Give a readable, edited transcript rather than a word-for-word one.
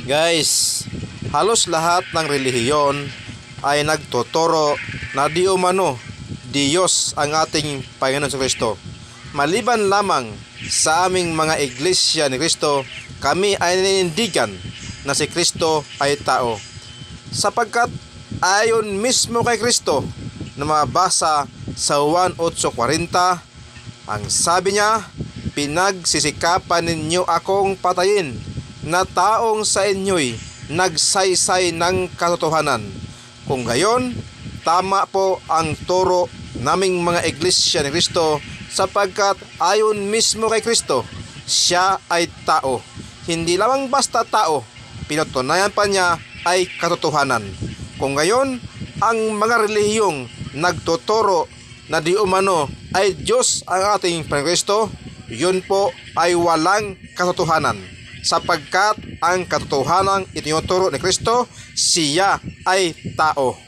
Guys, halos lahat ng relihiyon ay nagtuturo na di umano Diyos ang ating Panginoon sa Kristo. Maliban lamang sa aming mga iglesia ni Kristo, kami ay ninindigan na si Kristo ay tao. Sapagkat ayon mismo kay Kristo na mabasa sa Juan 8:40, ang sabi niya, "Pinagsisikapan ninyo akong patayin na taong sa inyo'y nagsaysay ng katotohanan." Kung gayon, tama po ang turo naming mga iglesia ni Kristo sapagkat ayon mismo kay Kristo, siya ay tao. Hindi lamang basta tao, pinatunayan pa niya ay katotohanan. Kung gayon, ang mga relihiyong nagtuturo na di umano ay Diyos ang ating Panginoon Kristo, yun po ay walang katotohanan. Sapagkat ang katotohanan itinuturo ni Kristo, siya ay tao.